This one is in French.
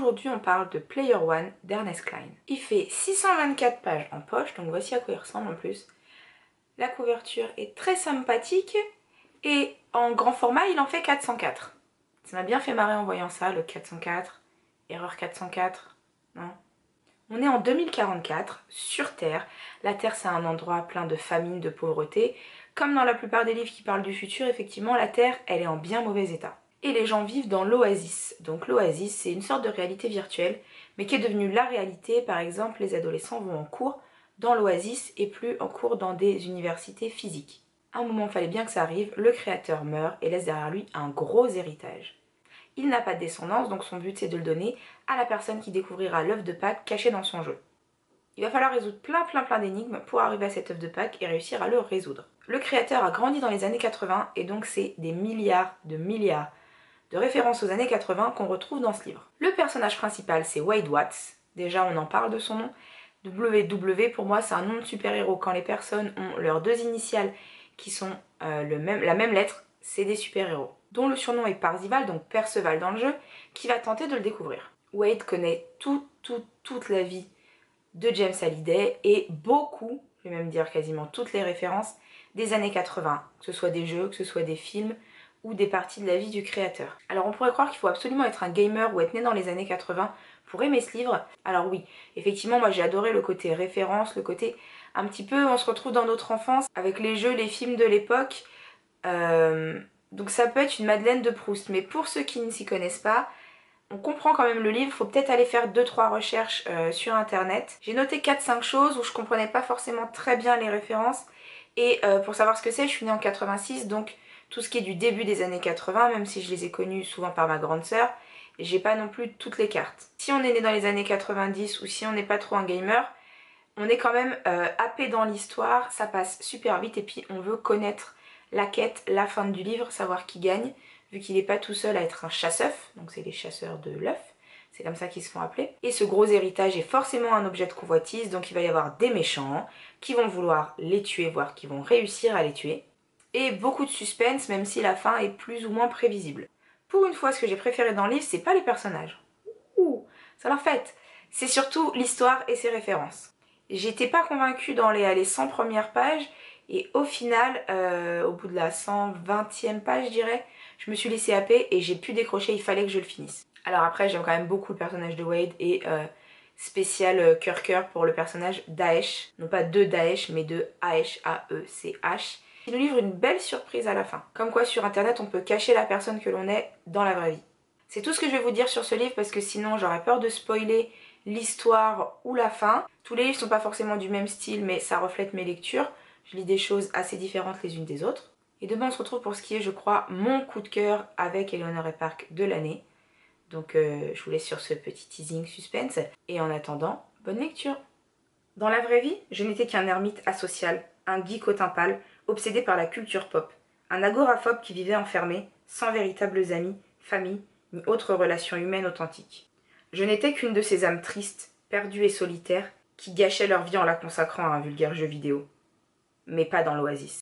aujourd'hui on parle de Player One d'Ernest Cline. Il fait 624 pages en poche, donc voici à quoi il ressemble en plus. La couverture est très sympathique et en grand format il en fait 404. Ça m'a bien fait marrer en voyant ça, le 404, erreur 404, non. On est en 2044, sur Terre. La Terre c'est un endroit plein de famine, de pauvreté. Comme dans la plupart des livres qui parlent du futur, effectivement la Terre elle est en bien mauvais état. Et les gens vivent dans l'oasis. Donc l'oasis c'est une sorte de réalité virtuelle, mais qui est devenue la réalité. Par exemple, les adolescents vont en cours dans l'oasis et plus en cours dans des universités physiques. À un moment, il fallait bien que ça arrive, le créateur meurt et laisse derrière lui un gros héritage. Il n'a pas de descendance, donc son but c'est de le donner à la personne qui découvrira l'œuf de Pâques cachée dans son jeu. Il va falloir résoudre plein d'énigmes pour arriver à cet œuf de Pâques et réussir à le résoudre. Le créateur a grandi dans les années 80 et donc c'est des milliards de références aux années 80 qu'on retrouve dans ce livre. Le personnage principal c'est Wade Watts, déjà on en parle de son nom. WW pour moi c'est un nom de super-héros. Quand les personnes ont leurs deux initiales qui sont la même lettre, c'est des super-héros. Dont le surnom est Parzival, donc Perceval dans le jeu, qui va tenter de le découvrir. Wade connaît toute la vie de James Halliday et beaucoup, je vais même dire quasiment toutes les références des années 80, que ce soit des jeux, que ce soit des films ou des parties de la vie du créateur. Alors on pourrait croire qu'il faut absolument être un gamer ou être né dans les années 80 pour aimer ce livre. Alors oui, effectivement moi j'ai adoré le côté référence, le côté un petit peu on se retrouve dans notre enfance avec les jeux, les films de l'époque. Donc ça peut être une Madeleine de Proust, mais pour ceux qui ne s'y connaissent pas, on comprend quand même le livre, il faut peut-être aller faire 2-3 recherches sur internet. J'ai noté 4-5 choses où je comprenais pas forcément très bien les références, et pour savoir ce que c'est, je suis née en 86, donc tout ce qui est du début des années 80, même si je les ai connus souvent par ma grande sœur, j'ai pas non plus toutes les cartes. Si on est né dans les années 90 ou si on n'est pas trop un gamer, on est quand même happé dans l'histoire, ça passe super vite et puis on veut connaître la quête, la fin du livre, savoir qui gagne, vu qu'il n'est pas tout seul à être un chasse-œuf, donc c'est les chasseurs de l'œuf, c'est comme ça qu'ils se font appeler. Et ce gros héritage est forcément un objet de convoitise, donc il va y avoir des méchants qui vont vouloir les tuer, voire qui vont réussir à les tuer. Et beaucoup de suspense, même si la fin est plus ou moins prévisible. Pour une fois, ce que j'ai préféré dans le livre, c'est pas les personnages. Ouh, ça leur fait. C'est surtout l'histoire et ses références. J'étais pas convaincue dans les 100 premières pages, et au final, au bout de la 120e page, je dirais, je me suis laissée happer et j'ai pu décrocher, il fallait que je le finisse. Alors après, j'aime quand même beaucoup le personnage de Wade et spécial cœur pour le personnage Daesh. Non pas de Daesh, mais de Aesh, A-E-C-H. Il nous livre une belle surprise à la fin. Comme quoi sur internet, on peut cacher la personne que l'on est dans la vraie vie. C'est tout ce que je vais vous dire sur ce livre parce que sinon j'aurais peur de spoiler l'histoire ou la fin. Tous les livres sont pas forcément du même style, mais ça reflète mes lectures. Je lis des choses assez différentes les unes des autres. Et demain on se retrouve pour ce qui est, je crois, mon coup de cœur avec Eleanor et Park de l'année. Donc je vous laisse sur ce petit teasing suspense. Et en attendant, bonne lecture. Dans la vraie vie, je n'étais qu'un ermite asocial, un geek au teint pâle, obsédé par la culture pop. Un agoraphobe qui vivait enfermé, sans véritables amis, famille, ni autres relations humaines authentiques. Je n'étais qu'une de ces âmes tristes, perdues et solitaires, qui gâchaient leur vie en la consacrant à un vulgaire jeu vidéo. Mais pas dans l'oasis.